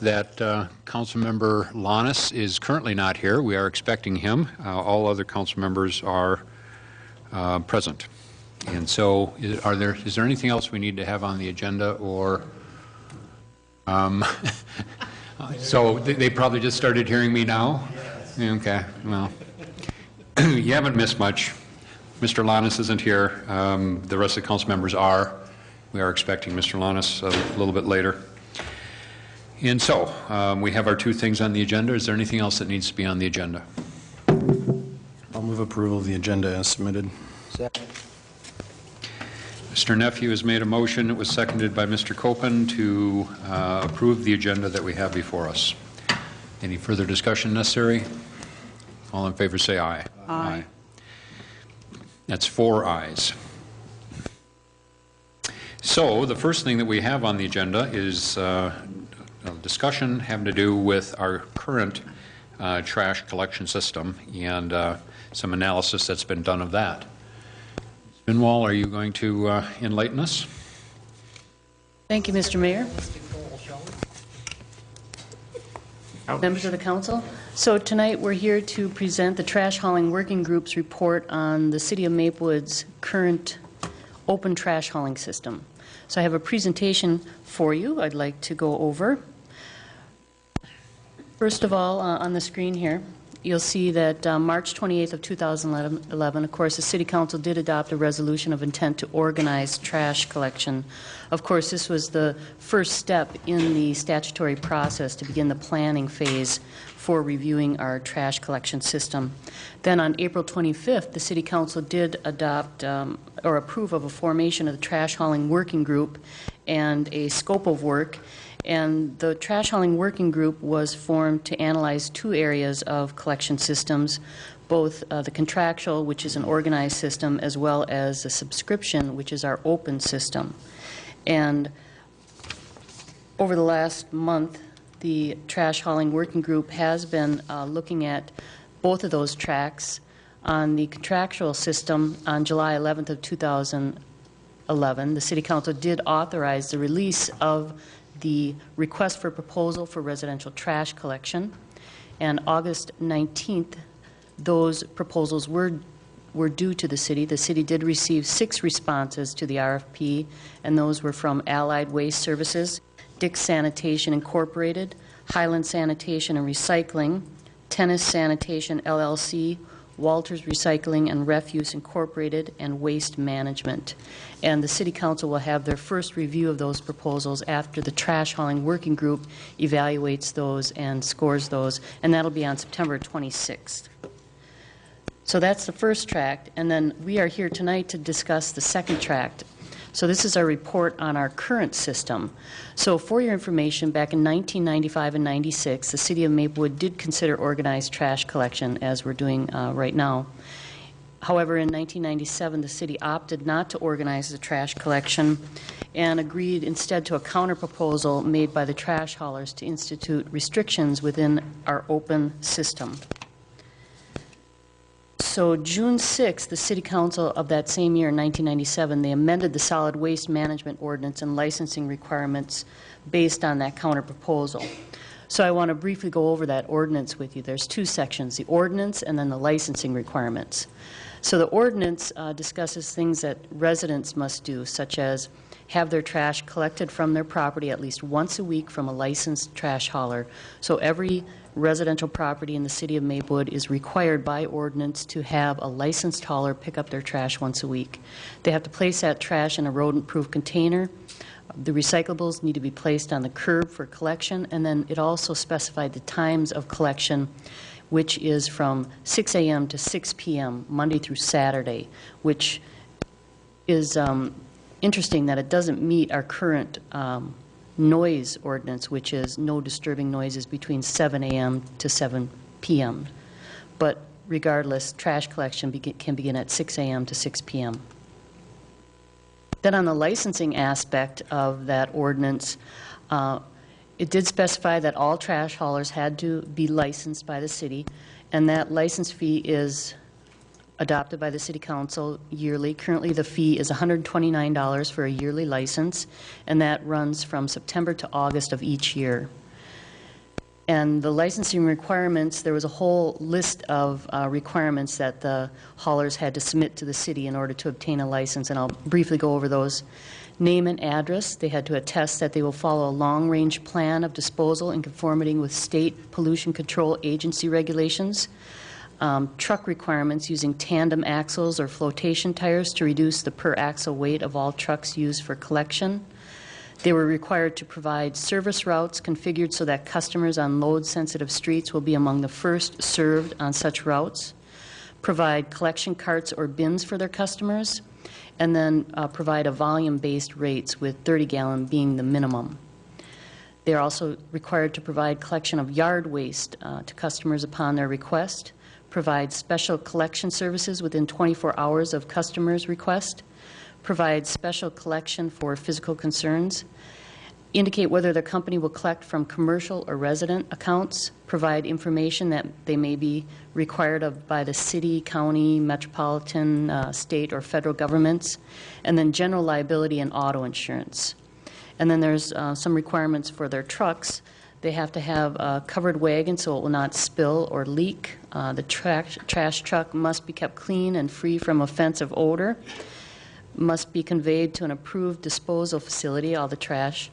that Councilmember Lannis is currently not here. We are expecting him. All other council members are present. And so is there anything else we need to have on the agenda, or so they probably just started hearing me now? Okay, well, you haven't missed much. Mr. Lannis isn't here. The rest of the council members are. We are expecting Mr. Lannis a little bit later. And so we have our two things on the agenda. Is there anything else that needs to be on the agenda? I'll move approval of the agenda as submitted. Second. Mr. Nephew has made a motion. It was seconded by Mr. Copen to approve the agenda that we have before us. Any further discussion necessary? All in favor say aye. Aye. That's 4 ayes. So the first thing that we have on the agenda is a discussion having to do with our current trash collection system and some analysis that's been done of that. Binwall, are you going to enlighten us? Thank you, Mr. Mayor. Members of the council. So tonight we're here to present the Trash Hauling Working Group's report on the City of Maplewood's current open trash hauling system. So I have a presentation for you I'd like to go over. First of all, on the screen here, you'll see that March 28th of 2011, of course, the City Council did adopt a resolution of intent to organize trash collection. Of course, this was the first step in the statutory process to begin the planning phase for reviewing our trash collection system. Then on April 25th, the City Council did adopt or approve of a formation of the Trash Hauling Working Group and a scope of work. And the Trash Hauling Working Group was formed to analyze 2 areas of collection systems, both the contractual, which is an organized system, as well as the subscription, which is our open system. And over the last month, the Trash Hauling Working Group has been looking at both of those tracks. On the contractual system, on July 11th of 2011, the City Council did authorize the release of the request for proposal for residential trash collection. And August 19th, those proposals were due to the city. The city did receive 6 responses to the RFP, and those were from Allied Waste Services, Dick's Sanitation Incorporated, Highland Sanitation and Recycling, Tennis Sanitation LLC, Walters Recycling and Refuse Incorporated, and Waste Management. And the City Council will have their first review of those proposals after the Trash Hauling Working Group evaluates those and scores those, and that'll be on September 26th. So that's the first tract, and then we are here tonight to discuss the second tract. So this is our report on our current system. So for your information, back in 1995 and 96, the City of Maplewood did consider organized trash collection, as we're doing right now. However, in 1997, the city opted not to organize the trash collection and agreed instead to a counterproposal made by the trash haulers to institute restrictions within our open system. So June 6th, the City Council of that same year, 1997, they amended the Solid Waste Management Ordinance and licensing requirements based on that counterproposal. So I want to briefly go over that ordinance with you. There's 2 sections, the ordinance and then the licensing requirements. So the ordinance discusses things that residents must do, such as have their trash collected from their property at least once a week from a licensed trash hauler. So every residential property in the City of Maplewood is required by ordinance to have a licensed hauler pick up their trash once a week. They have to place that trash in a rodent-proof container. The recyclables need to be placed on the curb for collection, and then it also specified the times of collection, which is from 6 a.m. to 6 p.m., Monday through Saturday, which is interesting that it doesn't meet our current noise ordinance, which is no disturbing noises between 7 a.m. to 7 p.m. But regardless, trash collection can begin at 6 a.m. to 6 p.m. Then on the licensing aspect of that ordinance, it did specify that all trash haulers had to be licensed by the city, and that license fee is adopted by the City Council yearly. Currently, the fee is $129 for a yearly license, and that runs from September to August of each year. And the licensing requirements, there was a whole list of requirements that the haulers had to submit to the city in order to obtain a license, and I'll briefly go over those. Name and address. They had to attest that they will follow a long-range plan of disposal in conformity with state pollution control agency regulations. Truck requirements using tandem axles or flotation tires to reduce the per axle weight of all trucks used for collection. They were required to provide service routes configured so that customers on load-sensitive streets will be among the first served on such routes. Provide collection carts or bins for their customers, and then provide a volume-based rates with 30-gallon being the minimum. They are also required to provide collection of yard waste to customers upon their request, provide special collection services within 24 hours of customers' request, provide special collection for physical concerns, indicate whether the company will collect from commercial or resident accounts, provide information that they may be required of by the city, county, metropolitan, state, or federal governments, and then general liability and auto insurance. And then there's some requirements for their trucks. They have to have a covered wagon so it will not spill or leak. The trash truck must be kept clean and free from offensive odor. Must be conveyed to an approved disposal facility, all the trash.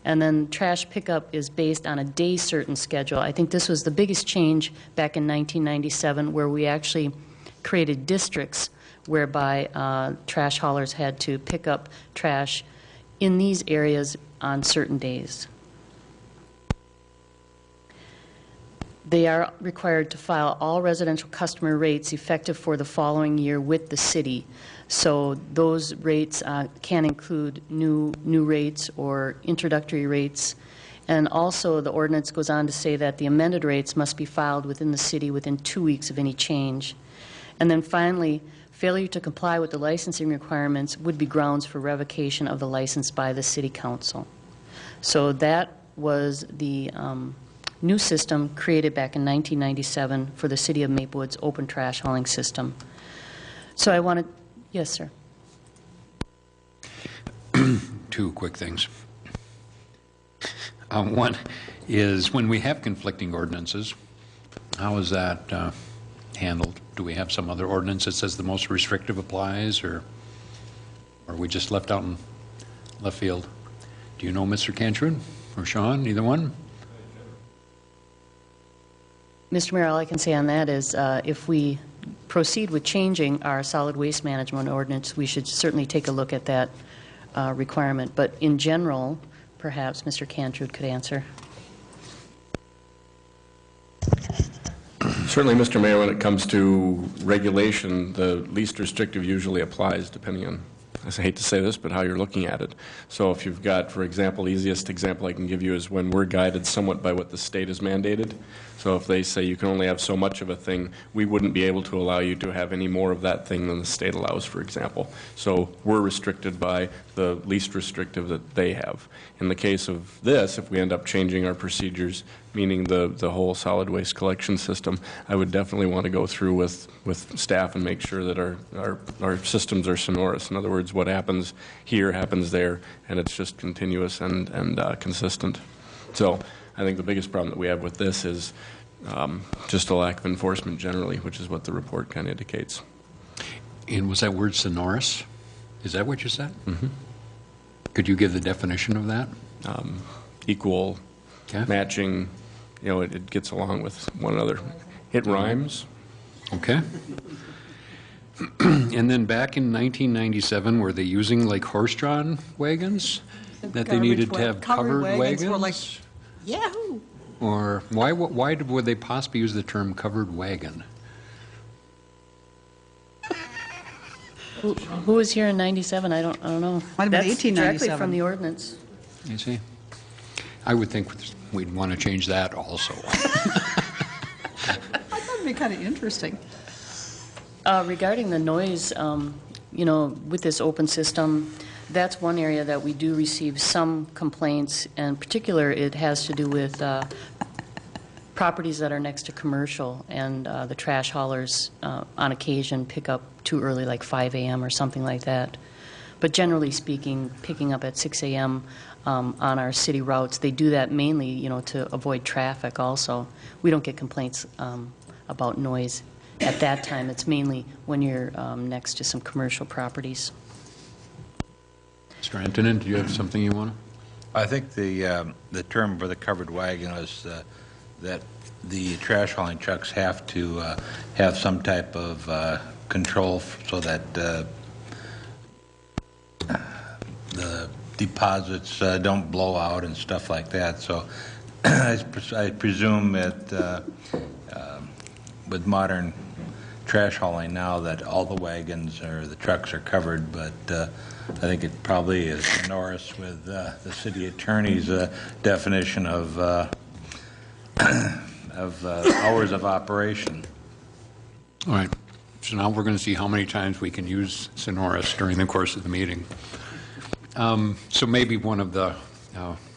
And then trash pickup is based on a day certain schedule. I think this was the biggest change back in 1997, where we actually created districts whereby trash haulers had to pick up trash in these areas on certain days. They are required to file all residential customer rates effective for the following year with the city. So those rates can include new rates or introductory rates. And also the ordinance goes on to say that the amended rates must be filed within the city within 2 weeks of any change. And then finally, failure to comply with the licensing requirements would be grounds for revocation of the license by the city council. So that was the new system created back in 1997 for the city of Maplewood's open trash hauling system. So I wanted, yes, sir. Two quick things. One is when we have conflicting ordinances, how is that handled? Do we have some other ordinance that says the most restrictive applies, or are we just left out in left field? Do you know, Mr. Cantrud or Sean, either one? Mr. Mayor, all I can say on that is if we proceed with changing our solid waste management ordinance, we should certainly take a look at that requirement. But in general, perhaps Mr. Cantrud could answer. Certainly, Mr. Mayor, when it comes to regulation, the least restrictive usually applies depending on, I hate to say this, but how you're looking at it. So if you've got, for example, easiest example I can give you is when we're guided somewhat by what the state has mandated. So if they say you can only have so much of a thing, we wouldn't be able to allow you to have any more of that thing than the state allows, for example. So we're restricted by the least restrictive that they have. In the case of this, if we end up changing our procedures, meaning the whole solid waste collection system, I would definitely want to go through with staff and make sure that our systems are sonorous. In other words, what happens here happens there, and it's just continuous and consistent. So I think the biggest problem that we have with this is just a lack of enforcement generally, which is what the report kind of indicates. And was that word sonorous? Is that what you said? Mm-hmm. Could you give the definition of that? Equal, Okay. matching, it gets along with one another. It rhymes. Okay. And then back in 1997, were they using like horse-drawn wagons that they needed to have covered wagons? Were like, yahoo! Or why would they possibly use the term covered wagon? Who was here in 97? I don't know. Might have been That's 1897. directly from the ordinance. You see? I would think we'd want to change that also. I thought it'd be kind of interesting. Regarding the noise, with this open system, that's one area that we do receive some complaints. In particular, it has to do with properties that are next to commercial, and the trash haulers on occasion pick up too early, like 5 a.m. or something like that. But generally speaking, picking up at 6 a.m. on our city routes. They do that mainly, to avoid traffic also. We don't get complaints about noise at that time. It's mainly when you're next to some commercial properties. Mr. Antonin, do you have something you want to? I think the term for the covered wagon is that the trash hauling trucks have to have some type of control so that the deposits don't blow out and stuff like that. So I presume that with modern trash hauling now that all the wagons or the trucks are covered, but I think it probably is sonorous with the city attorney's definition of hours of operation. All right. So now we're going to see how many times we can use sonorous during the course of the meeting. So maybe one of the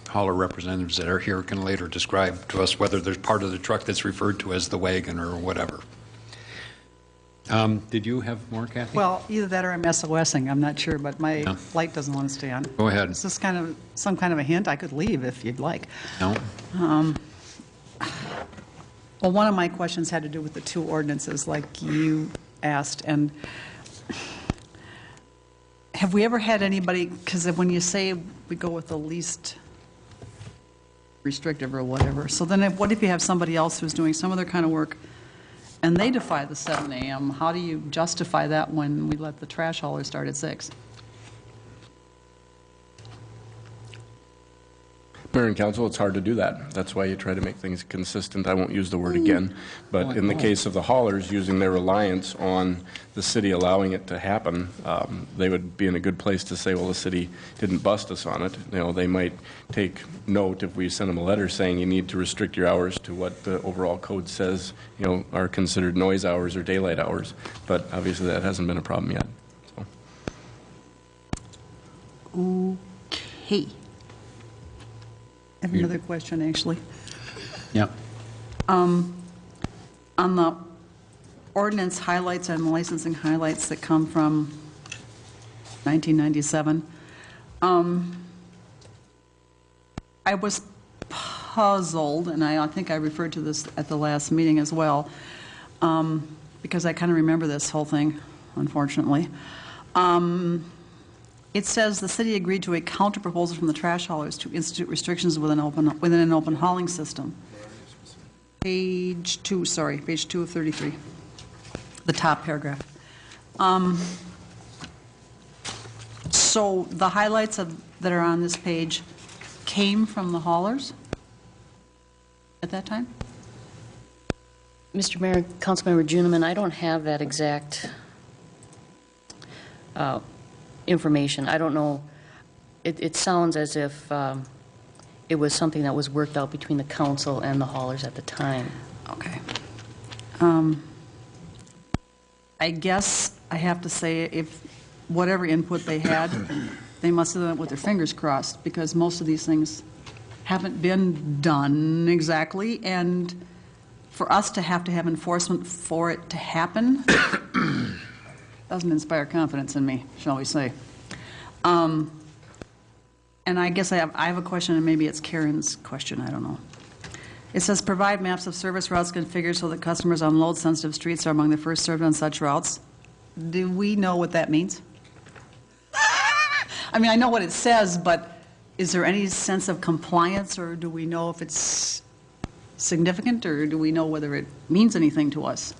hauler representatives that are here can later describe to us whether there's part of the truck that's referred to as the wagon or whatever. Did you have more, Kathy? Well, either that or I'm SOSing. I'm not sure, but my light doesn't want to stay on. Go ahead. Is this kind of some kind of a hint? I could leave if you'd like. No? Well, one of my questions had to do with the two ordinances, like you asked, and have we ever had anybody, because when you say we go with the least restrictive or whatever, so then what if you have somebody else who's doing some other kind of work and they defy the 7 a.m., how do you justify that when we let the trash haulers start at 6? Mayor and council, it's hard to do that. That's why you try to make things consistent. I won't use the word again. But in the case of the haulers, using their reliance on the city allowing it to happen, they would be in a good place to say, well, the city didn't bust us on it. They might take note if we send them a letter saying you need to restrict your hours to what the overall code says, are considered noise hours or daylight hours. But obviously that hasn't been a problem yet. So. Okay. I have another question, actually. Yeah. On the ordinance highlights and licensing highlights that come from 1997, I was puzzled, and I think I referred to this at the last meeting as well, because I kind of remember this whole thing, unfortunately. It says the city agreed to a counter proposal from the trash haulers to institute restrictions within an open hauling system. Page 2 of 33, the top paragraph. So the highlights that are on this page came from the haulers at that time? Mr. Mayor, Councilmember Juniman, I don't have that exact information. I don't know. It sounds as if it was something that was worked out between the council and the haulers at the time. Okay. I guess I have to say, if whatever input they had, they must have done it with their fingers crossed, because most of these things haven't been done exactly, and for us to have enforcement for it to happen doesn't inspire confidence in me, shall we say. And I guess I have a question, and maybe it's Karen's question, I don't know. It says, provide maps of service routes configured so that customers on load-sensitive streets are among the first served on such routes. Do we know what that means? I mean, I know what it says, but is there any sense of compliance, or do we know if it's significant, or do we know whether it means anything to us?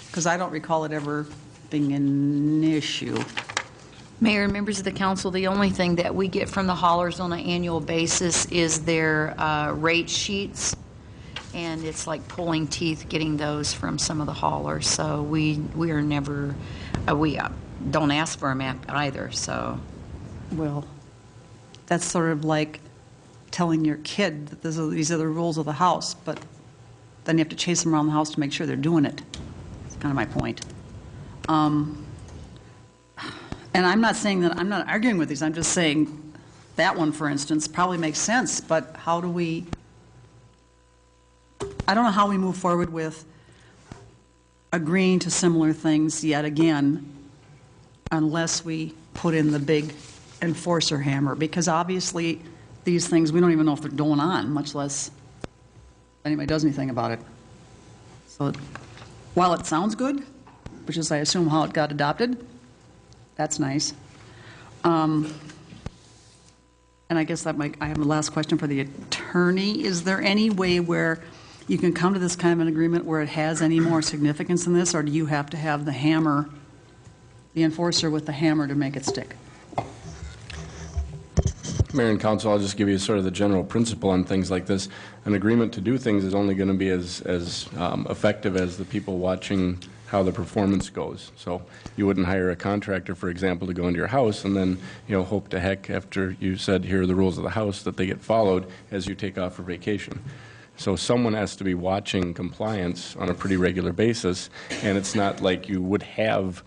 Because I don't recall it ever being an issue. Mayor and members of the council, the only thing that we get from the haulers on an annual basis is their rate sheets, and it's like pulling teeth getting those from some of the haulers. So we are never, we don't ask for a map either, so. Well, that's sort of like telling your kid that these are the rules of the house, but then you have to chase them around the house to make sure they're doing it. That's kind of my point. And I'm not saying that, I'm not arguing with these, I'm just saying that one, for instance, probably makes sense, but how do we, I don't know how we move forward with agreeing to similar things yet again, unless we put in the big enforcer hammer, because obviously these things, we don't even know if they're going on, much less anybody does anything about it. So while it sounds good, which is, I assume, how it got adopted, that's nice. And I guess that might, I have a last question for the attorney. Is there any way where you can come to this kind of an agreement where it has any more significance than this, or do you have to have the hammer, the enforcer with the hammer to make it stick? Mayor and Council, I'll just give you sort of the general principle on things like this. An agreement to do things is only going to be as effective as the people watching how the performance goes. So you wouldn't hire a contractor, for example, to go into your house and then, hope to heck after you said, here are the rules of the house, that they get followed as you take off for vacation. So someone has to be watching compliance on a pretty regular basis, and it's not like you would have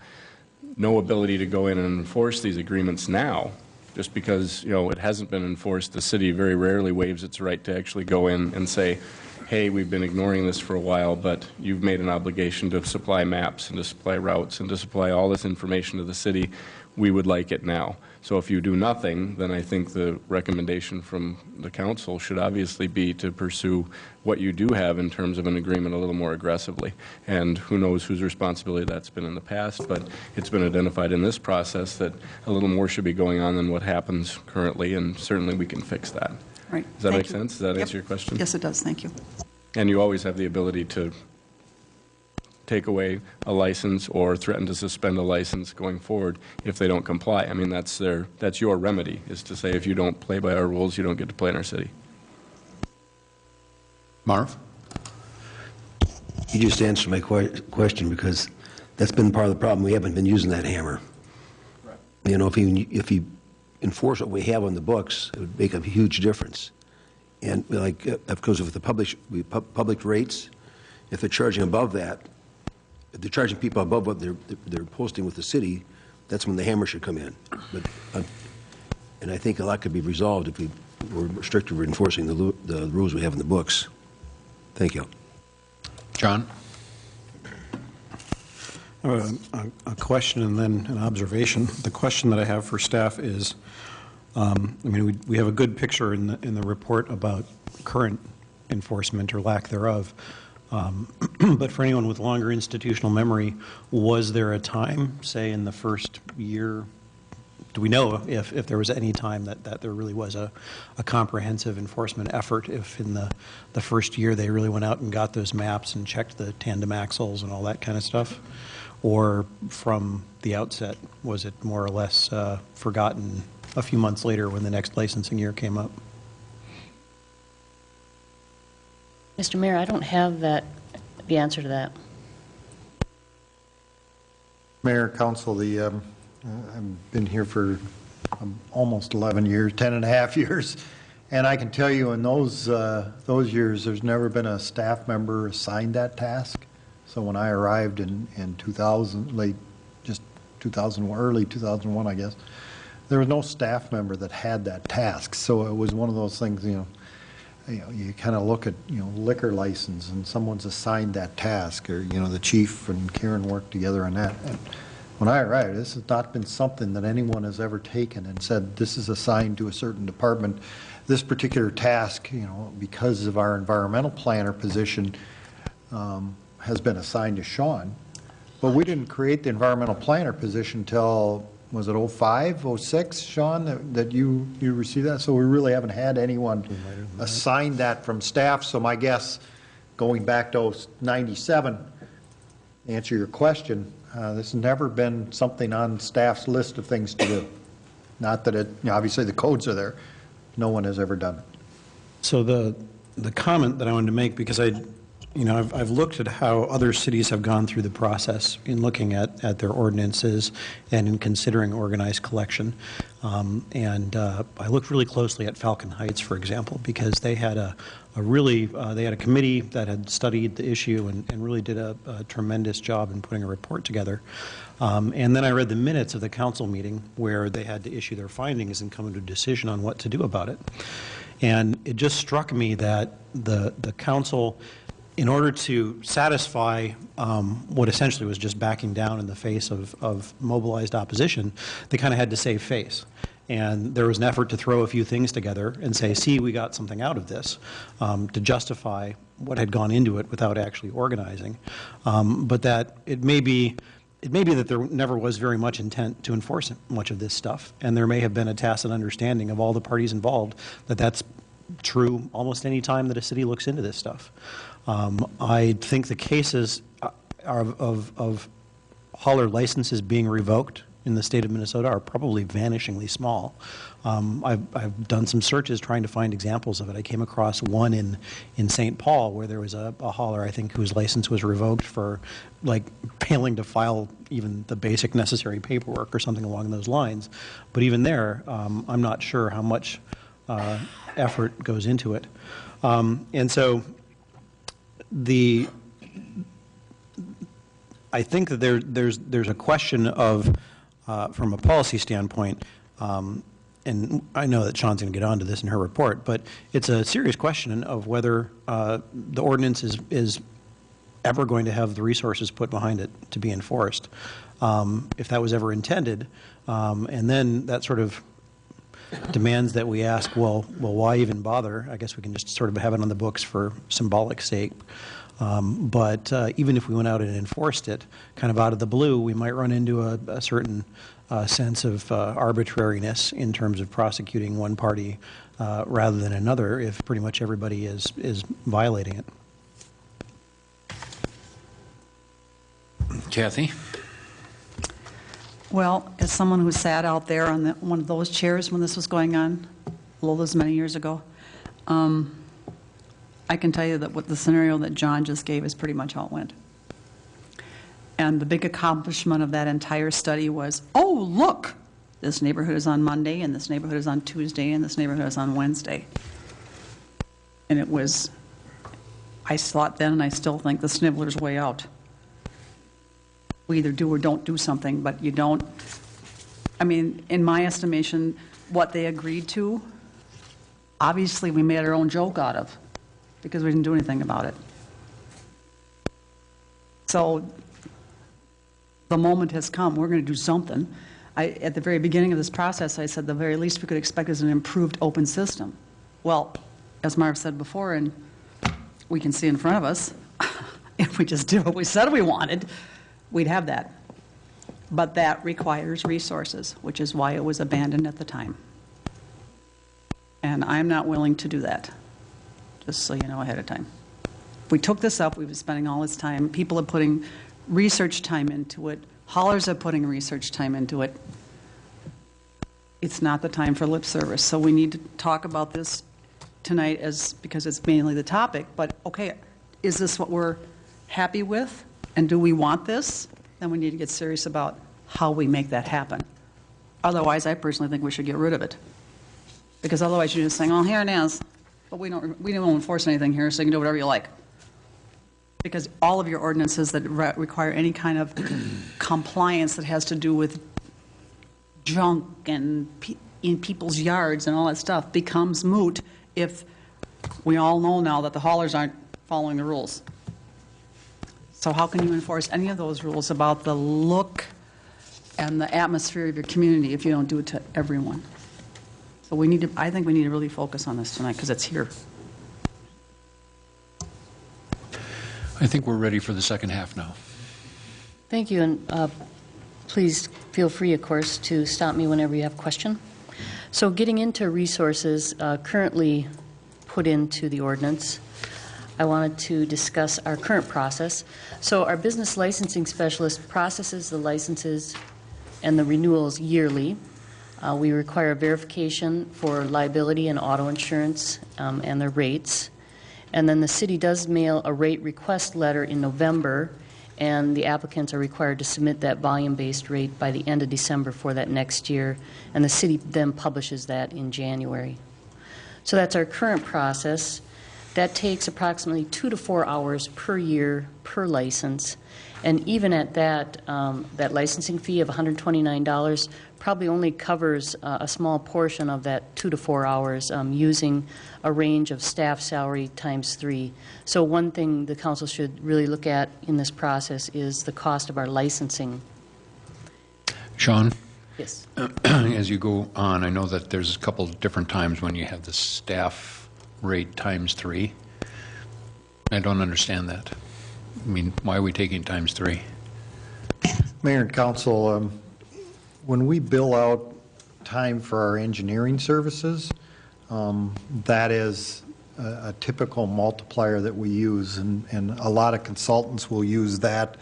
no ability to go in and enforce these agreements now. Just because, it hasn't been enforced, the city very rarely waives its right to actually go in and say, hey, we've been ignoring this for a while, but you've made an obligation to supply maps and to supply routes and to supply all this information to the city. We would like it now. So if you do nothing, then I think the recommendation from the council should obviously be to pursue what you do have in terms of an agreement a little more aggressively. And who knows whose responsibility that's been in the past, but it's been identified in this process that a little more should be going on than what happens currently, and certainly we can fix that. Right. Does that Thank make you. sense? Does that Yep. answer your question? Yes, it does. Thank you. And you always have the ability to take away a license or threaten to suspend a license going forward if they don't comply. I mean, that's your remedy, is to say if you don't play by our rules, you don't get to play in our city. Marv? You just answered my question, because that's been part of the problem. We haven't been using that hammer. If you enforce what we have on the books, it would make a huge difference. And like, of course, with the public rates, if they're charging above that, if they're charging people above what they're posting with the city, that's when the hammer should come in. But and I think a lot could be resolved if we were stricter enforcing the rules we have in the books. Thank you. John? I have a question and then an observation. The question that I have for staff is, we have a good picture in the report about current enforcement or lack thereof. But for anyone with longer institutional memory, was there a time, say in the first year, do we know if there was any time that there really was a comprehensive enforcement effort, if in the first year they really went out and got those maps and checked the tandem axles and all that kind of stuff? Or from the outset, was it more or less forgotten a few months later when the next licensing year came up? Mr. Mayor, I don't have the answer to that. Mayor, Council, I've been here for almost 11 years, 10 and a half years, and I can tell you in those years, there's never been a staff member assigned that task. So when I arrived in 2000, early 2001, I guess, there was no staff member that had that task. So it was one of those things, you kind of look at, liquor license and someone's assigned that task, or, the chief and Karen worked together on that. And when I arrived, this has not been something that anyone has ever taken and said, this is assigned to a certain department. This particular task, because of our environmental planner position, has been assigned to Sean. But we didn't create the environmental planner position till, was it 05, 06, Sean, that you received that? So we really haven't had anyone assign that from staff. So my guess, going back to 97, to answer your question, this has never been something on staff's list of things to do. Not that obviously the codes are there. No one has ever done it. So the comment that I wanted to make, because I've looked at how other cities have gone through the process in looking at their ordinances and in considering organized collection. I looked really closely at Falcon Heights, for example, because they had they had a committee that had studied the issue and really did a tremendous job in putting a report together. And then I read the minutes of the council meeting where they had to issue their findings and come to a decision on what to do about it. And it just struck me that the council, in order to satisfy what essentially was just backing down in the face of mobilized opposition, they kind of had to save face. And there was an effort to throw a few things together and say, see, we got something out of this, to justify what had gone into it without actually organizing. But that it may be that there never was very much intent to enforce much of this stuff, and there may have been a tacit understanding of all the parties involved that that's true almost any time that a city looks into this stuff. I think the cases of hauler licenses being revoked in the state of Minnesota are probably vanishingly small. I've done some searches trying to find examples of it. I came across one in St. Paul where there was a hauler, I think, whose license was revoked for like failing to file even the basic necessary paperwork or something along those lines. But even there, I'm not sure how much effort goes into it. And so I think that there's a question of, from a policy standpoint, and I know that Sean's going to get onto this in her report, but it's a serious question of whether the ordinance is ever going to have the resources put behind it to be enforced, if that was ever intended. And then that sort of demands that we ask, well, why even bother? I guess we can just sort of have it on the books for symbolic sake. But even if we went out and enforced it kind of out of the blue, we might run into a certain sense of arbitrariness in terms of prosecuting one party rather than another if pretty much everybody is violating it. Kathy? Well, as someone who sat out there on one of those chairs when this was going on, all those many years ago, I can tell you that what the scenario that John just gave is pretty much how it went. And the big accomplishment of that entire study was, oh, look, this neighborhood is on Monday, and this neighborhood is on Tuesday, and this neighborhood is on Wednesday. And it was, I thought then, and I still think, the sniveler's way out. We either do or don't do something, but you don't. I mean, in my estimation, what they agreed to, obviously we made our own joke out of, because we didn't do anything about it. So the moment has come. We're going to do something. At the very beginning of this process, I said the very least we could expect is an improved open system. Well, as Marv said before, and we can see in front of us, if we just did what we said we wanted, we'd have that. But that requires resources, which is why it was abandoned at the time. And I'm not willing to do that, just so you know ahead of time. If we took this up, we've been spending all this time. People are putting research time into it. Haulers are putting research time into it. It's not the time for lip service. So we need to talk about this tonight because it's mainly the topic. But, okay, is this what we're happy with? And do we want this? Then we need to get serious about how we make that happen. Otherwise, I personally think we should get rid of it. Because otherwise you're just saying, oh, here it is. But we don't enforce anything here, so you can do whatever you like. Because all of your ordinances that require any kind of compliance that has to do with junk and in people's yards and all that stuff becomes moot if we all know now that the haulers aren't following the rules. So how can you enforce any of those rules about the look and the atmosphere of your community if you don't do it to everyone? So I think we need to really focus on this tonight because it's here. I think we're ready for the second half now. Thank you, and please feel free, of course, to stop me whenever you have a question. So getting into resources currently put into the ordinance, I wanted to discuss our current process. So our business licensing specialist processes the licenses and the renewals yearly. We require verification for liability and auto insurance and their rates. And then the city does mail a rate request letter in November, and the applicants are required to submit that volume-based rate by the end of December for that next year, and the city then publishes that in January. So that's our current process. That takes approximately 2 to 4 hours per year per license, and even at that, that licensing fee of $129 probably only covers a small portion of that 2 to 4 hours using a range of staff salary times 3. So one thing the council should really look at in this process is the cost of our licensing. Sean? Yes. As you go on, I know that there's a couple of different times when you have the staff rate times 3. I don't understand that. I mean, why are we taking times 3? Mayor and council, when we bill out time for our engineering services, that is a typical multiplier that we use, and a lot of consultants will use that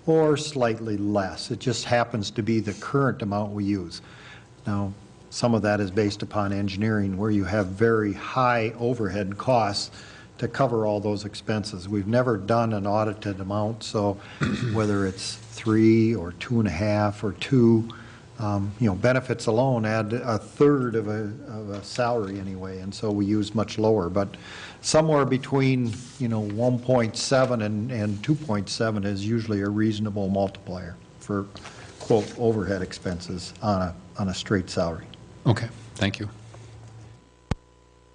or slightly less. It just happens to be the current amount we use. Now, some of that is based upon engineering, where you have very high overhead costs to cover all those expenses. We've never done an audited amount, so whether it's 3 or 2.5 or 2, benefits alone add a third of a salary anyway, and so we use much lower. But somewhere between 1.7 and 2.7 is usually a reasonable multiplier for, quote, overhead expenses on a straight salary. Okay, thank you.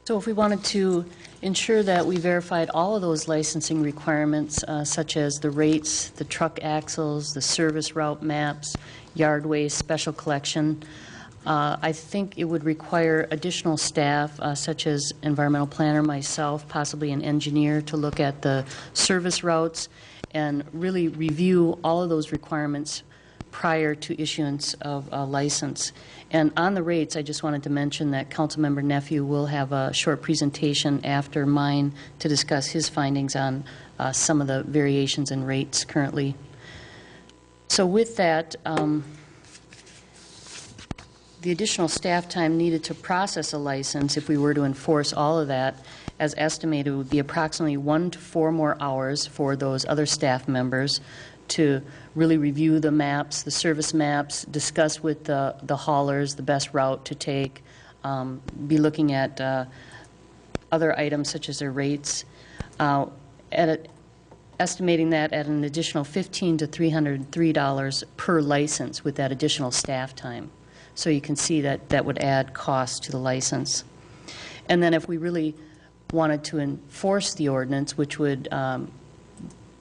So if we wanted to ensure that we verified all of those licensing requirements, such as the rates, the truck axles, the service route maps, yard waste, special collection, I think it would require additional staff, such as environmental planner, myself, possibly an engineer, to look at the service routes and really review all of those requirements prior to issuance of a license. And on the rates, I just wanted to mention that Councilmember Nephew will have a short presentation after mine to discuss his findings on some of the variations in rates currently. So with that, the additional staff time needed to process a license, if we were to enforce all of that, as estimated, would be approximately 1 to 4 more hours for those other staff members to really review the maps, the service maps, discuss with the haulers the best route to take, be looking at other items such as their rates, estimating that at an additional $15 to $303 per license with that additional staff time. So you can see that that would add cost to the license. And then if we really wanted to enforce the ordinance, which would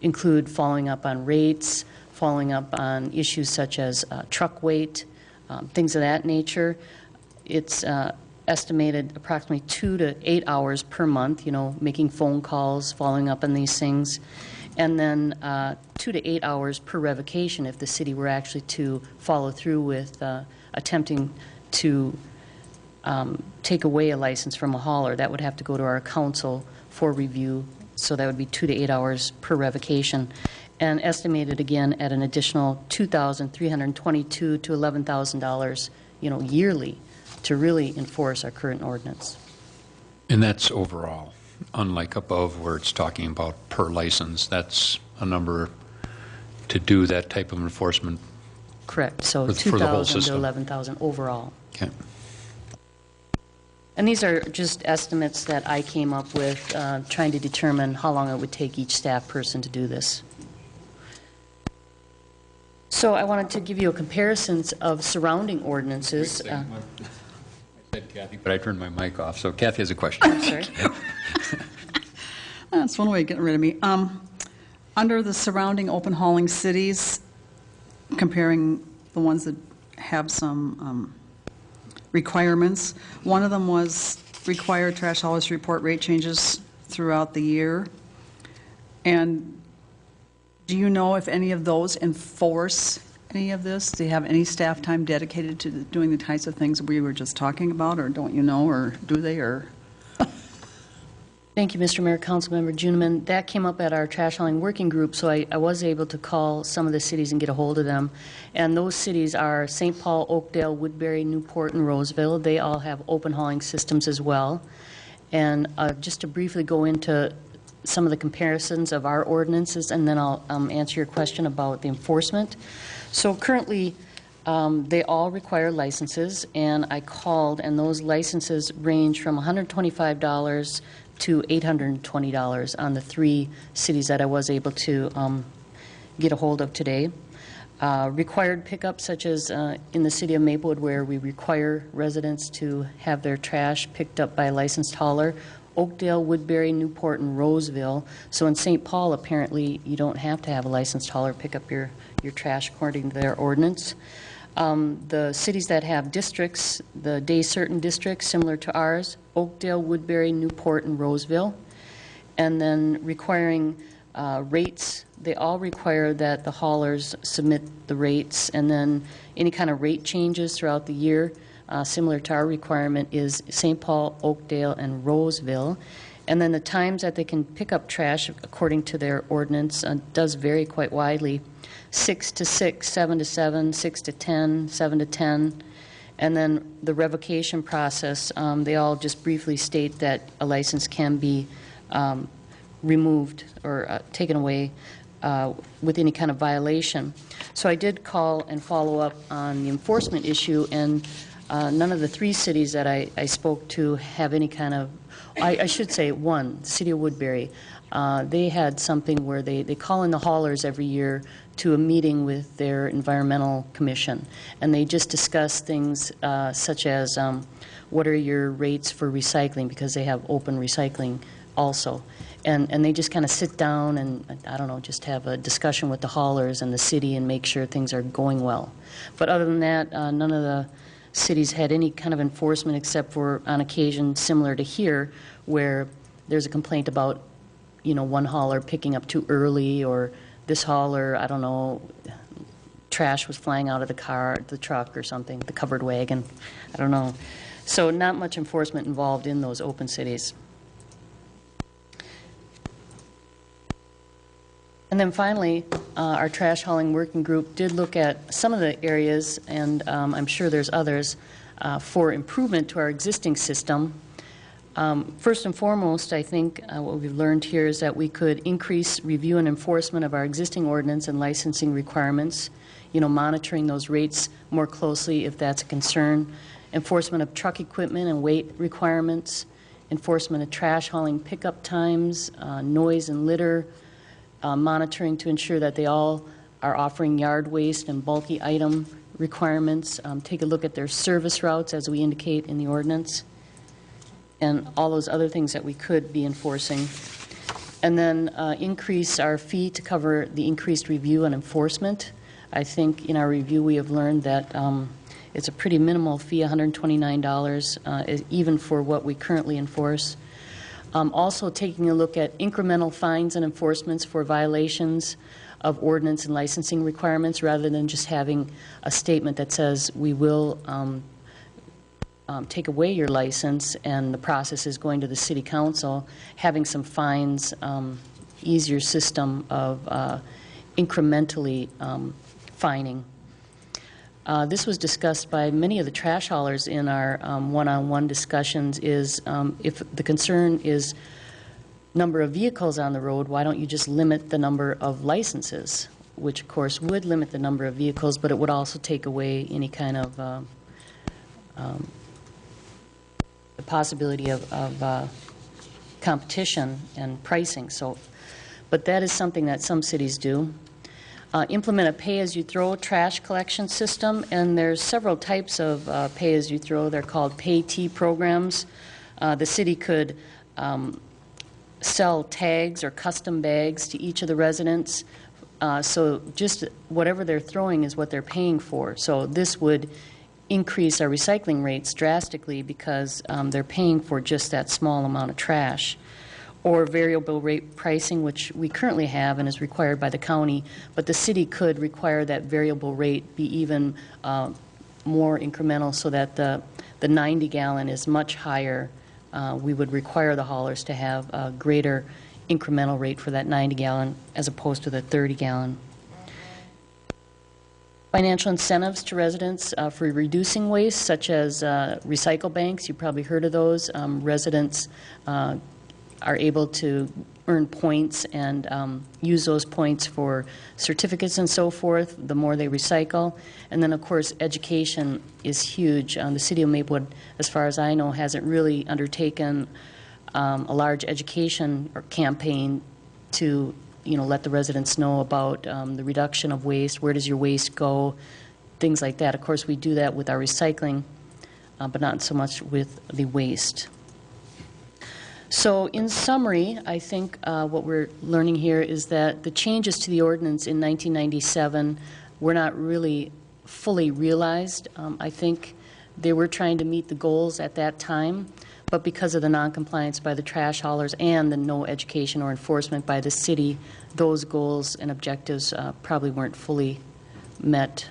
include following up on rates, following up on issues such as truck weight, things of that nature, it's estimated approximately 2 to 8 hours per month, making phone calls, following up on these things, and then 2 to 8 hours per revocation if the city were actually to follow through with attempting to take away a license from a hauler. That would have to go to our council for review, so that would be 2 to 8 hours per revocation, and estimated again at an additional $2,322 to $11,000, yearly, to really enforce our current ordinance. And that's overall, unlike above where it's talking about per license. That's a number to do that type of enforcement. Correct. So for the whole 2,000 to system. 11,000 overall. Okay. And these are just estimates that I came up with, trying to determine how long it would take each staff person to do this. So I wanted to give you a comparison of surrounding ordinances. I said Kathy, but I turned my mic off. So Kathy has a question. I'm sorry. That's one way of getting rid of me. Under the surrounding open hauling cities, comparing the ones that have some requirements, one of them was require trash haulers to report rate changes throughout the year. And do you know if any of those enforce any of this? Do you have any staff time dedicated to doing the types of things we were just talking about, or don't you know, or do they, or? Thank you, Mr. Mayor, Councilmember Juniman. That came up at our trash hauling working group, so I was able to call some of the cities and get a hold of them. And those cities are St. Paul, Oakdale, Woodbury, Newport, and Roseville. They all have open hauling systems as well. And just to briefly go into some of the comparisons of our ordinances, and then I'll answer your question about the enforcement. So currently, they all require licenses, and I called, and those licenses range from $125 to $820 on the 3 cities that I was able to get a hold of today. Required pickups, such as in the city of Maplewood, where we require residents to have their trash picked up by a licensed hauler. Oakdale, Woodbury, Newport, and Roseville. So in St. Paul, apparently, you don't have to have a licensed hauler pick up your trash according to their ordinance. The cities that have districts, the day certain districts similar to ours, Oakdale, Woodbury, Newport, and Roseville. And then requiring rates, they all require that the haulers submit the rates, and then any kind of rate changes throughout the year, similar to our requirement, is St. Paul, Oakdale, and Roseville. And then the times that they can pick up trash, according to their ordinance, does vary quite widely. 6 to 6, 7 to 7, 6 to 10, 7 to 10. And then the revocation process, they all just briefly state that a license can be removed or taken away with any kind of violation. So I did call and follow up on the enforcement issue, and none of the 3 cities that I spoke to have any kind of, I should say one, the city of Woodbury. They had something where they call in the haulers every year to a meeting with their environmental commission, and they just discuss things such as what are your rates for recycling, because they have open recycling also. And they just kind of sit down and, I don't know, just have a discussion with the haulers and the city and make sure things are going well. But other than that, none of the cities had any kind of enforcement except for on occasion similar to here, where there's a complaint about, one hauler picking up too early, or this hauler, I don't know, trash was flying out of the truck or something, the covered wagon, I don't know. So not much enforcement involved in those open cities. And then finally, our trash hauling working group did look at some of the areas, and I'm sure there's others, for improvement to our existing system. First and foremost, I think what we've learned here is that we could increase review and enforcement of our existing ordinance and licensing requirements, monitoring those rates more closely if that's a concern, enforcement of truck equipment and weight requirements, enforcement of trash hauling pickup times, noise and litter, monitoring to ensure that they all are offering yard waste and bulky item requirements, take a look at their service routes as we indicate in the ordinance, and all those other things that we could be enforcing. And then increase our fee to cover the increased review and enforcement. I think in our review we have learned that it's a pretty minimal fee, $129, even for what we currently enforce. Also taking a look at incremental fines and enforcements for violations of ordinance and licensing requirements, rather than just having a statement that says we will take away your license and the process is going to the city council. Having some fines, easier system of incrementally fining. This was discussed by many of the trash haulers in our one-on-one discussions, is if the concern is number of vehicles on the road, why don't you just limit the number of licenses, which of course would limit the number of vehicles, but it would also take away any kind of the possibility of competition and pricing. So, but that is something that some cities do. Implement a pay-as-you-throw trash collection system, and there's several types of pay-as-you-throw. They're called pay-T programs. The city could sell tags or custom bags to each of the residents, so just whatever they're throwing is what they're paying for. So this would increase our recycling rates drastically because they're paying for just that small amount of trash. Or variable rate pricing, which we currently have and is required by the county, but the city could require that variable rate be even more incremental, so that the 90-gallon is much higher. We would require the haulers to have a greater incremental rate for that 90-gallon as opposed to the 30-gallon. Financial incentives to residents for reducing waste, such as recycle banks. You've probably heard of those. Residents are able to earn points and use those points for certificates and so forth, the more they recycle. And then, of course, education is huge. The City of Maplewood, as far as I know, hasn't really undertaken a large education or campaign to, let the residents know about the reduction of waste, where does your waste go, things like that. Of course, we do that with our recycling, but not so much with the waste. So in summary, I think what we're learning here is that the changes to the ordinance in 1997 were not really fully realized. I think they were trying to meet the goals at that time, but because of the noncompliance by the trash haulers and the no education or enforcement by the city, those goals and objectives probably weren't fully met.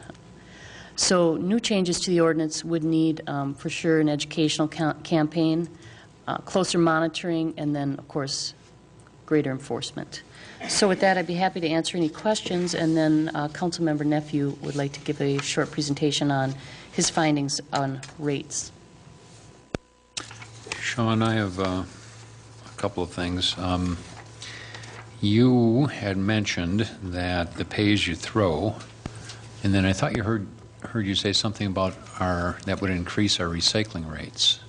So new changes to the ordinance would need, for sure, an educational campaign, closer monitoring, and then, of course, greater enforcement. So with that, I'd be happy to answer any questions, and then Councilmember Nephew would like to give a short presentation on his findings on rates. Sean, I have a couple of things. You had mentioned that the pay-as-you-throw, and then I thought you heard you say something about that would increase our recycling rates.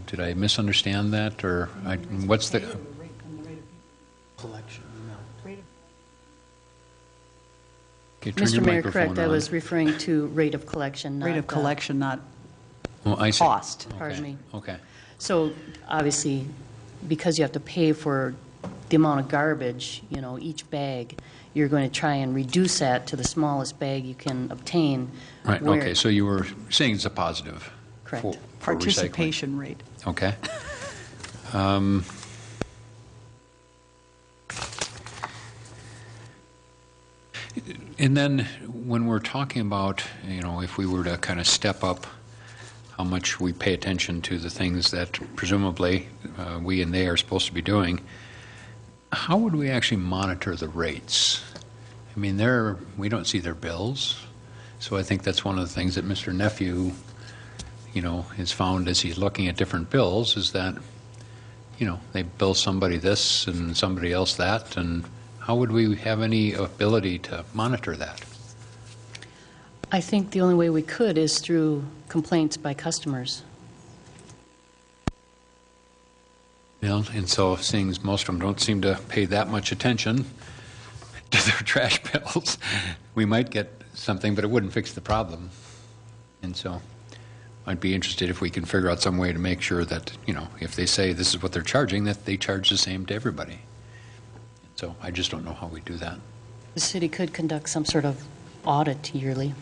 Did I misunderstand that, or what's the Collection, Okay, turn Mr. your Mayor, microphone correct, I on. was referring to rate of collection, not Rate of collection, not Oh, I see. cost. Pardon me. Okay. So obviously, because you have to pay for the amount of garbage, each bag, you're going to try and reduce that to the smallest bag you can obtain. Right, where- okay, so you were saying it's a positive. Correct. for recycling. Participation rate. Okay. And then when we're talking about, if we were to kind of step up how much we pay attention to the things that presumably we and they are supposed to be doing, how would we actually monitor the rates? I mean, we don't see their bills, so I think that's one of the things that Mr. Nephew, has found as he's looking at different bills is that, they bill somebody this and somebody else that, and how would we have any ability to monitor that? I think the only way we could is through complaints by customers. And so seeing as most of them don't seem to pay that much attention to their trash bills, we might get something, but it wouldn't fix the problem. And so I'd be interested if we can figure out some way to make sure that, if they say this is what they're charging, that they charge the same to everybody. So I just don't know how we do that. The city could conduct some sort of audit yearly.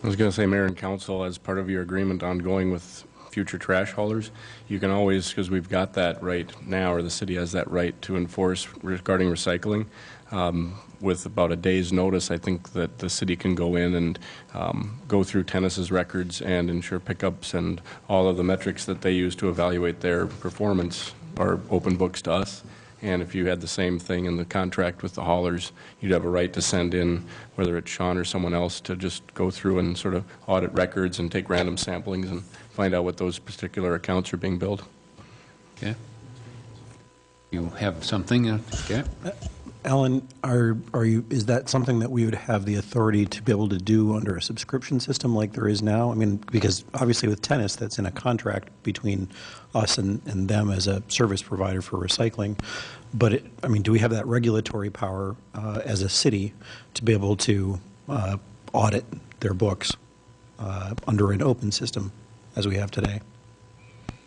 I was going to say, Mayor and Council, as part of your agreement ongoing with future trash haulers, you can always, because we've got that right now, or the city has that right to enforce regarding recycling. With about a day's notice, I think that the city can go in and go through Tennis's records and ensure pickups, and all of the metrics that they use to evaluate their performance are open books to us. And if you had the same thing in the contract with the haulers, you'd have a right to send in, whether it's Sean or someone else, to just go through and sort of audit records and take random samplings and find out what those particular accounts are being billed. Okay? You have something? Okay. Alan, is that something that we would have the authority to be able to do under a subscription system like there is now? I mean, because obviously with Tennis, that's in a contract between us and them as a service provider for recycling. But, do we have that regulatory power as a city to be able to audit their books under an open system as we have today?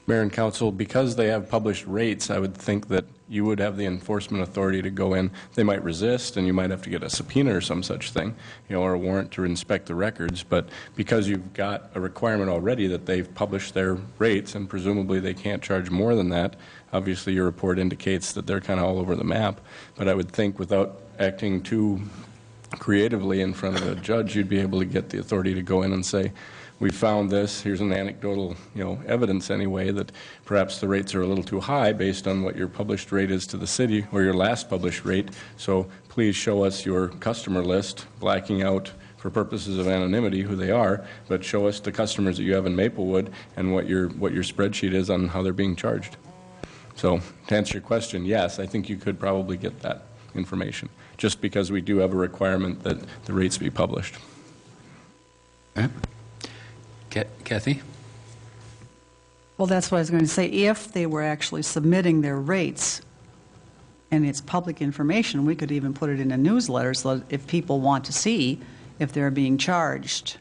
Mayor and Council, because they have published rates, I would think that you would have the enforcement authority to go in. They might resist, and you might have to get a subpoena or some such thing, or a warrant to inspect the records. But because you've got a requirement already that they've published their rates, and presumably they can't charge more than that, obviously your report indicates that they're kind of all over the map. But I would think without acting too creatively in front of a judge, you'd be able to get the authority to go in and say, we found this, here's an anecdotal, evidence anyway, that perhaps the rates are a little too high based on what your published rate is to the city, or your last published rate, so please show us your customer list, blacking out for purposes of anonymity who they are, but show us the customers that you have in Maplewood and what your spreadsheet is on how they're being charged. So to answer your question, yes, I think you could probably get that information, just because we do have a requirement that the rates be published. Okay. Kathy? Well, that's what I was going to say. If they were actually submitting their rates, and it's public information, we could even put it in a newsletter so that if people want to see if they're being charged.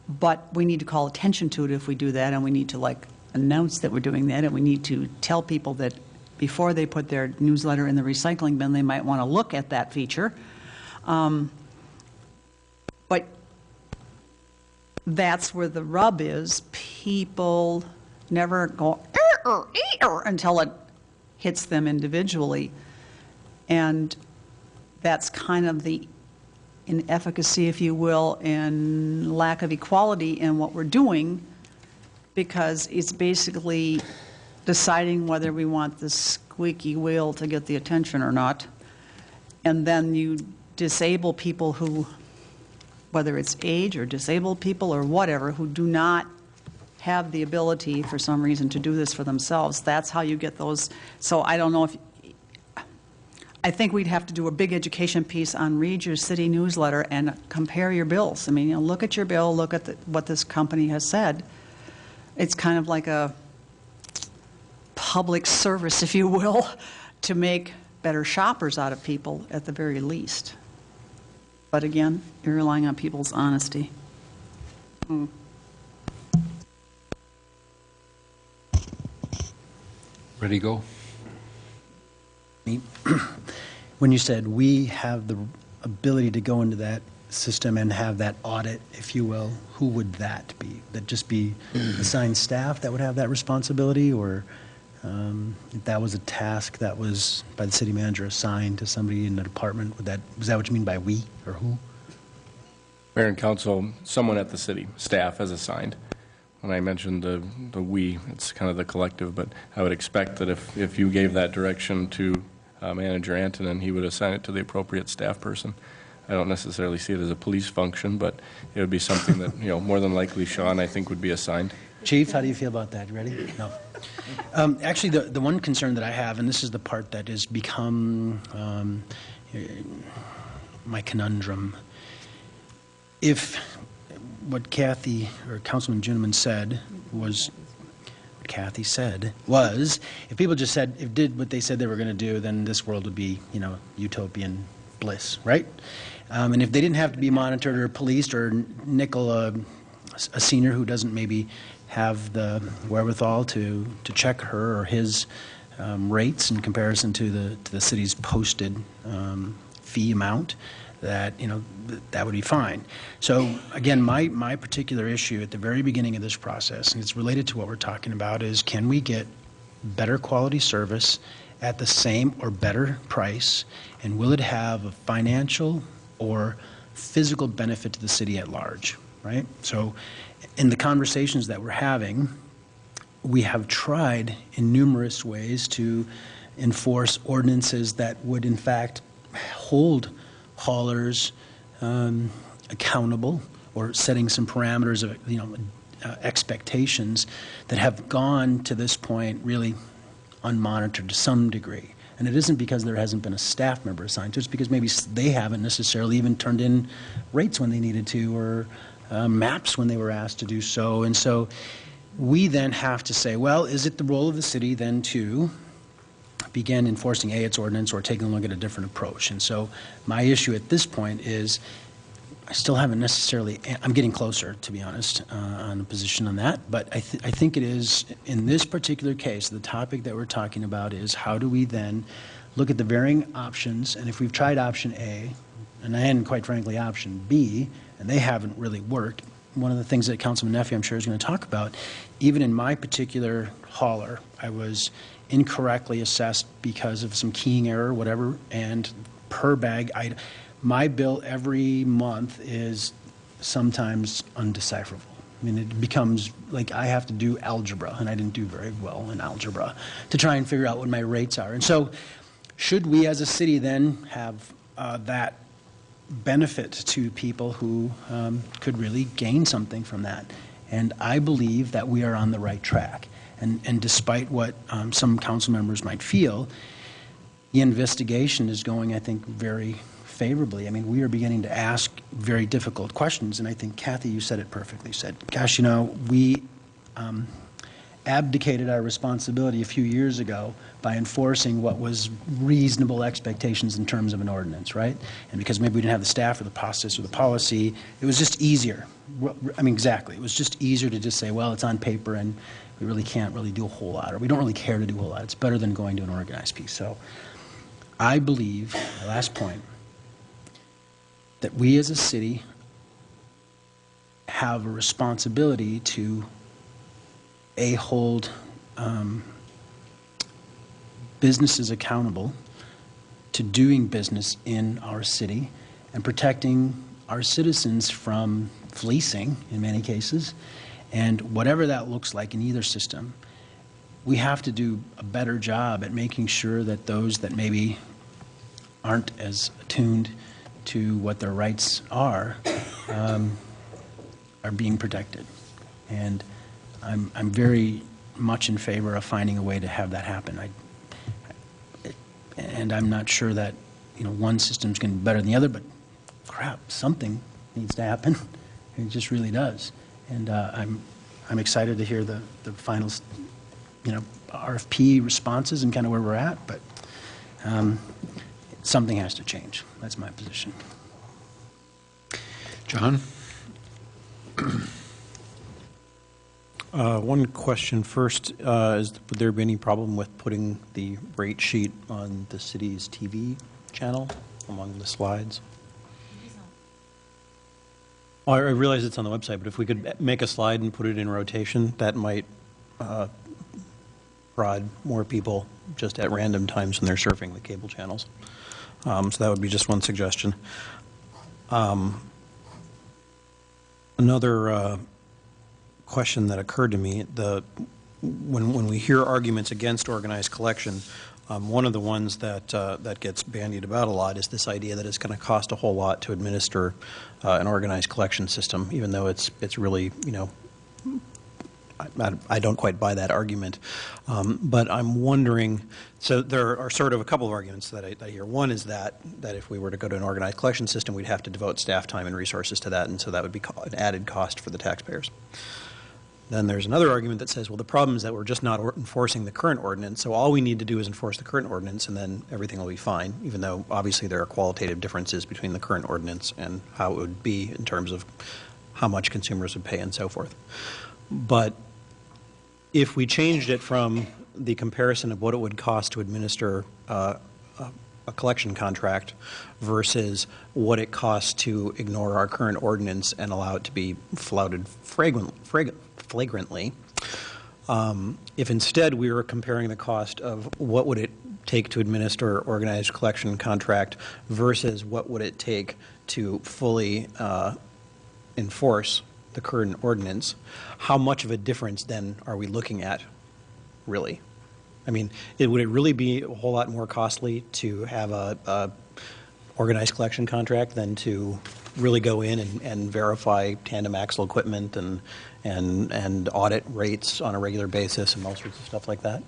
But we need to call attention to it if we do that, and we need to announce that we're doing that, and we need to tell people that before they put their newsletter in the recycling bin, they might want to look at that feature. But that's where the rub is. People never go until it hits them individually. And that's kind of the inefficacy, if you will, and lack of equality in what we're doing, because it's basically deciding whether we want the squeaky wheel to get the attention or not. And then you disable people who, whether it's age or disabled people or whatever, who do not have the ability for some reason to do this for themselves. That's how you get those. So I don't know if, I think we'd have to do a big education piece on read your city newsletter and compare your bills. I mean, look at your bill, look at what this company has said. It's kind of like a public service, if you will, to make better shoppers out of people at the very least. But again, you're relying on people's honesty. Ready to go? When you said we have the ability to go into that system and have that audit, if you will, who would that be? That just be assigned staff that would have that responsibility, or if that was a task that was by the city manager assigned to somebody in the department, was that what you mean by we, or who? Mayor and council, someone at the city staff as assigned. When I mentioned the we, it's kind of the collective, but I would expect that if you gave that direction to Manager Antonin, he would assign it to the appropriate staff person. I don't necessarily see it as a police function, but it would be something that, more than likely Sean, I think, would be assigned. Chief, how do you feel about that? You ready? No. Actually, the one concern that I have, and this is the part that has become my conundrum, if what Kathy or Councilman Ginneman said was, what Kathy said was, if people just did what they said they were going to do, then this world would be, utopian bliss, right? And if they didn't have to be monitored or policed or nickel a senior who doesn't maybe have the wherewithal to check her or his rates in comparison to the city's posted fee amount, that that would be fine. So again, my particular issue at the very beginning of this process, and it's related to what we're talking about, is can we get better quality service at the same or better price, and will it have a financial or physical benefit to the city at large, right? So in the conversations that we're having, we have tried in numerous ways to enforce ordinances that would in fact hold haulers accountable, or setting some parameters of expectations that have gone to this point really unmonitored to some degree. And it isn't because there hasn't been a staff member assigned to it, it's because maybe they haven't necessarily even turned in rates when they needed to, or maps when they were asked to do so. And so we then have to say, well, is it the role of the city then to begin enforcing its ordinance or taking a look at a different approach? And so my issue at this point is I still haven't necessarily, I'm getting closer, to be honest, on a position on that, but I think it is, in this particular case, the topic that we're talking about is how do we then look at the varying options, and if we've tried option A, and quite frankly option B, and they haven't really worked, one of the things that Councilman Neffy, I'm sure, is going to talk about, even in my particular hauler, I was incorrectly assessed because of some keying error, whatever, and per bag, my bill every month is sometimes undecipherable. I mean, it becomes like I have to do algebra, and I didn't do very well in algebra, to try and figure out what my rates are. And so should we as a city then have that benefit to people who could really gain something from that? And I believe that we are on the right track. And despite what some council members might feel, the investigation is going, I think, very favorably. I mean, we are beginning to ask very difficult questions, and I think, Kathy, you said it perfectly. You said, gosh, we abdicated our responsibility a few years ago by enforcing what was reasonable expectations in terms of an ordinance, right? And because maybe we didn't have the staff or the process or the policy, it was just easier. I mean, exactly. It was just easier to just say, well, it's on paper, and we really can't really do a whole lot, or we don't really care to do a whole lot. It's better than going to an organized piece. So I believe, my last point, that we as a city have a responsibility to, hold businesses accountable to doing business in our city and protecting our citizens from fleecing in many cases. And whatever that looks like in either system, we have to do a better job at making sure that those that maybe aren't as attuned to what their rights are being protected. And I'm very much in favor of finding a way to have that happen. And I'm not sure that, one system's going to be better than the other, but crap, something needs to happen. It just really does. And I'm excited to hear the final, RFP responses and kind of where we're at, but something has to change. That's my position. John? One question first, would there be any problem with putting the rate sheet on the city's TV channel among the slides? Oh, I realize it's on the website, but if we could make a slide and put it in rotation, that might prod more people just at random times when they're surfing the cable channels. So that would be just one suggestion. Another question that occurred to me, when we hear arguments against organized collection, one of the ones that gets bandied about a lot is this idea that it's going to cost a whole lot to administer an organized collection system, even though it's really, I don't quite buy that argument. But I'm wondering, so there are sort of a couple of arguments that I hear. One is that if we were to go to an organized collection system, we'd have to devote staff time and resources to that, and so that would be an added cost for the taxpayers. Then there's another argument that says, well, the problem is that we're just not enforcing the current ordinance, so all we need to do is enforce the current ordinance, and then everything will be fine, even though obviously there are qualitative differences between the current ordinance and how it would be in terms of how much consumers would pay and so forth. But if we changed it from the comparison of what it would cost to administer a collection contract versus what it costs to ignore our current ordinance and allow it to be flouted flagrantly, if instead we were comparing the cost of what would it take to administer organized collection contract versus what would it take to fully enforce the current ordinance, how much of a difference then are we looking at, really? I mean, would it really be a whole lot more costly to have a organized collection contract than to really go in and verify tandem axle equipment and audit rates on a regular basis and all sorts of stuff like that?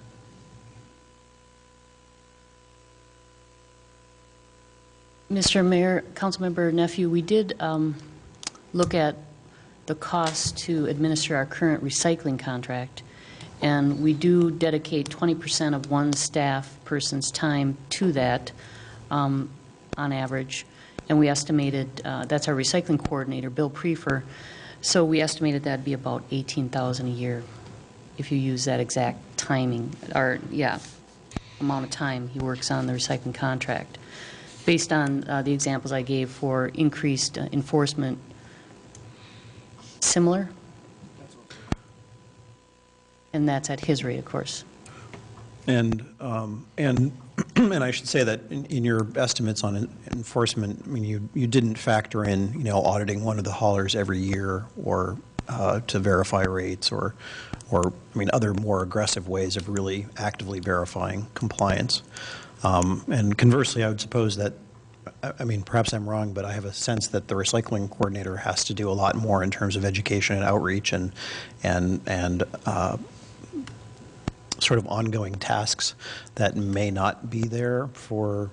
Mr. Mayor, Councilmember Nephew, we did look at the cost to administer our current recycling contract, and we do dedicate 20% of one staff person's time to that on average. And we estimated, that's our recycling coordinator, Bill Prefer, so we estimated that'd be about $18,000 a year if you use that exact timing, or amount of time he works on the recycling contract. Based on the examples I gave for increased enforcement, similar? And that's at his rate, of course. And I should say that in your estimates on enforcement, I mean, you didn't factor in, auditing one of the haulers every year or to verify rates or other more aggressive ways of really actively verifying compliance. And conversely, I would suppose that, perhaps I'm wrong, but I have a sense that the recycling coordinator has to do a lot more in terms of education and outreach and sort of ongoing tasks that may not be there for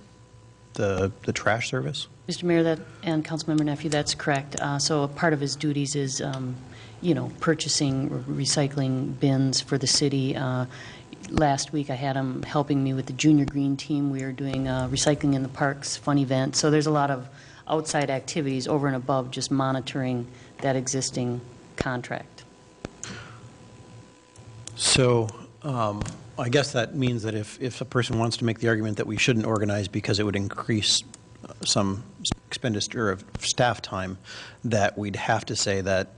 the trash service? Mr. Mayor and Councilmember Nephew, that's correct. So a part of his duties is, purchasing recycling bins for the city. Last week I had him helping me with the Junior Green team. We are doing Recycling in the Parks fun event. So there's a lot of outside activities over and above just monitoring that existing contract. So I guess that means that if a person wants to make the argument that we shouldn't organize because it would increase some expenditure of staff time, that we'd have to say that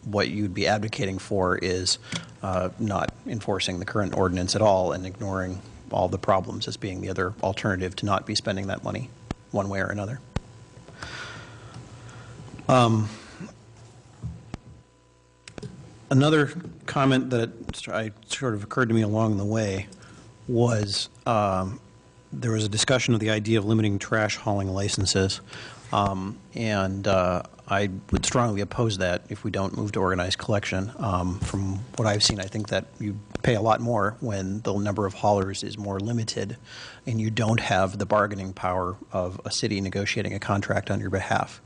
what you'd be advocating for is not enforcing the current ordinance at all and ignoring all the problems as being the other alternative to not be spending that money one way or another. Another comment that sort of occurred to me along the way was there was a discussion of the idea of limiting trash hauling licenses, and I would strongly oppose that if we don't move to organized collection. From what I've seen, I think that you pay a lot more when the number of haulers is more limited and you don't have the bargaining power of a city negotiating a contract on your behalf.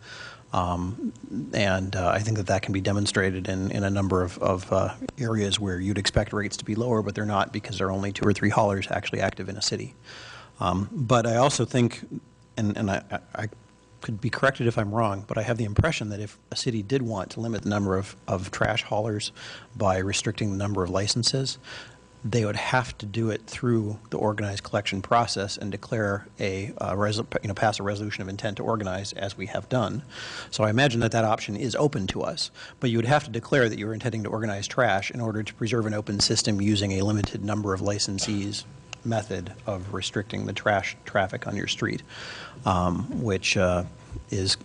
And I think that can be demonstrated in a number of areas where you'd expect rates to be lower, but they're not because there are only 2 or 3 haulers actually active in a city. But I also think, and I could be corrected if I'm wrong, but I have the impression that if a city did want to limit the number of trash haulers by restricting the number of licenses, they would have to do it through the organized collection process and declare pass a resolution of intent to organize, as we have done. So I imagine that option is open to us, but you would have to declare that you were intending to organize trash in order to preserve an open system using a limited number of licensees method of restricting the trash traffic on your street, which is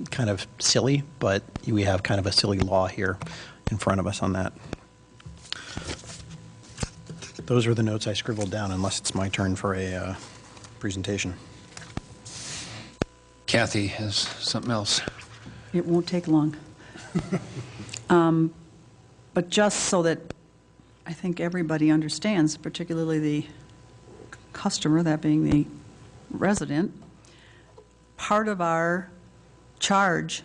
kind of silly, but we have kind of a silly law here in front of us on that. Those are the notes I scribbled down, unless it's my turn for a presentation. Kathy has something else. It won't take long. But just so that I think everybody understands, particularly the customer, that being the resident, part of our charge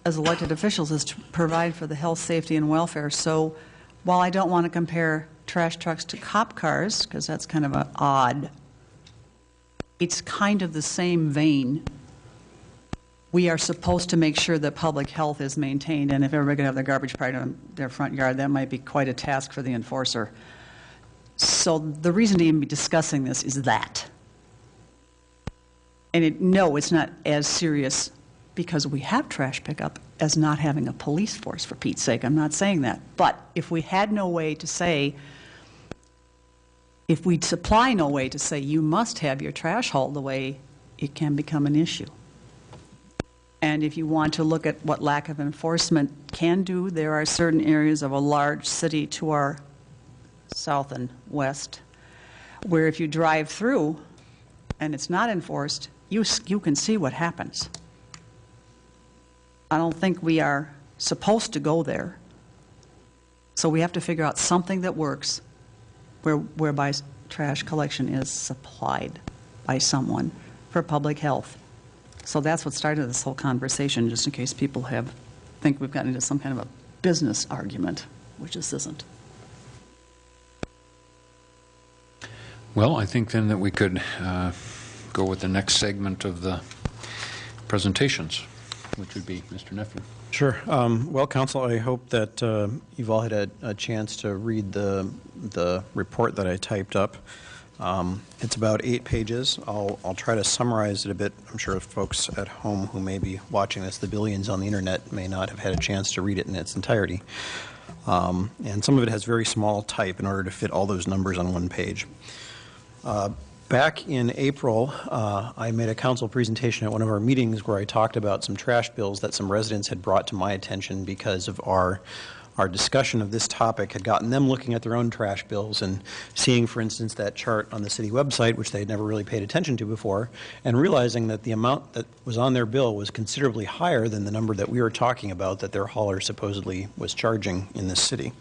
as elected officials is to provide for the health, safety, and welfare. So while I don't want to compare trash trucks to cop cars, because that's kind of odd, it's kind of the same vein. We are supposed to make sure that public health is maintained, and if everybody could have their garbage right on their front yard, that might be quite a task for the enforcer. So the reason to even be discussing this is that. And no, it's not as serious because we have trash pickup as not having a police force, for Pete's sake. I'm not saying that. But if we had no way to say, if we supply no way to say you must have your trash hauled away, it can become an issue. And if you want to look at what lack of enforcement can do, there are certain areas of a large city to our south and west where if you drive through and it's not enforced, you can see what happens. I don't think we are supposed to go there. So we have to figure out something that works whereby trash collection is supplied by someone for public health. So that's what started this whole conversation, just in case people think we've gotten into some kind of a business argument, which this isn't. Well, I think then that we could go with the next segment of the presentations, which would be Mr. Nephew. Sure. Well, Council, I hope that you've all had a chance to read the report that I typed up. It's about 8 pages. I'll try to summarize it a bit. I'm sure folks at home who may be watching this, the billions on the internet, may not have had a chance to read it in its entirety. And some of it has very small type in order to fit all those numbers on one page. Back in April, I made a council presentation at one of our meetings where I talked about some trash bills that some residents had brought to my attention because of our discussion of this topic had gotten them looking at their own trash bills and seeing, for instance, that chart on the city website, which they had never really paid attention to before, and realizing that the amount that was on their bill was considerably higher than the number that we were talking about that their hauler supposedly was charging in this city.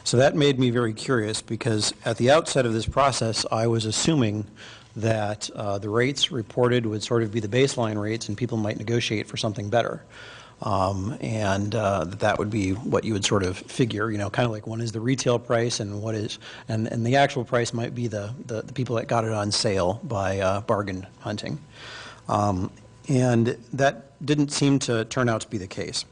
So that made me very curious because at the outset of this process, I was assuming that the rates reported would sort of be the baseline rates and people might negotiate for something better. And that would be what you would sort of figure, kind of like one is the retail price and what is, and the actual price might be the people that got it on sale by bargain hunting. And that didn't seem to turn out to be the case.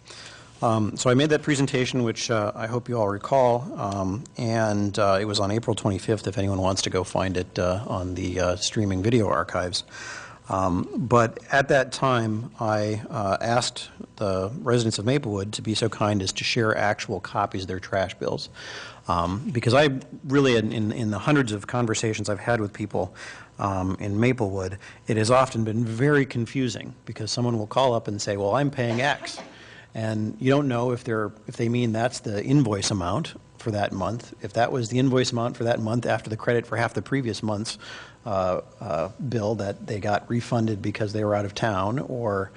So I made that presentation, which I hope you all recall, and it was on April 25th, if anyone wants to go find it on the streaming video archives. But at that time, I asked the residents of Maplewood to be so kind as to share actual copies of their trash bills. Because I really, in the hundreds of conversations I've had with people in Maplewood, it has often been very confusing, because someone will call up and say, well, I'm paying X. And you don't know if they mean that's the invoice amount for that month, if that was the invoice amount for that month after the credit for half the previous month's bill that they got refunded because they were out of town, or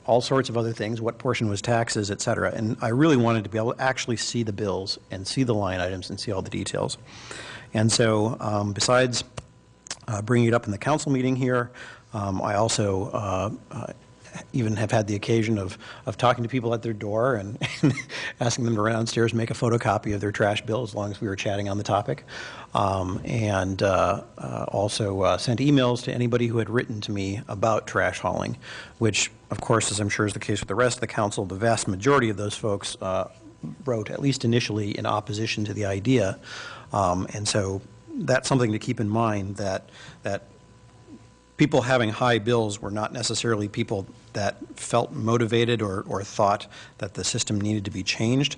all sorts of other things, what portion was taxes, et cetera. And I really wanted to be able to actually see the bills and see the line items and see all the details. And so besides bringing it up in the council meeting here, I also even have had the occasion of talking to people at their door and asking them to run downstairs and make a photocopy of their trash bill, as long as we were chatting on the topic. And also sent emails to anybody who had written to me about trash hauling, which, of course, as I'm sure is the case with the rest of the council, the vast majority of those folks wrote, at least initially, in opposition to the idea. And so that's something to keep in mind, that people having high bills were not necessarily people that felt motivated or thought that the system needed to be changed.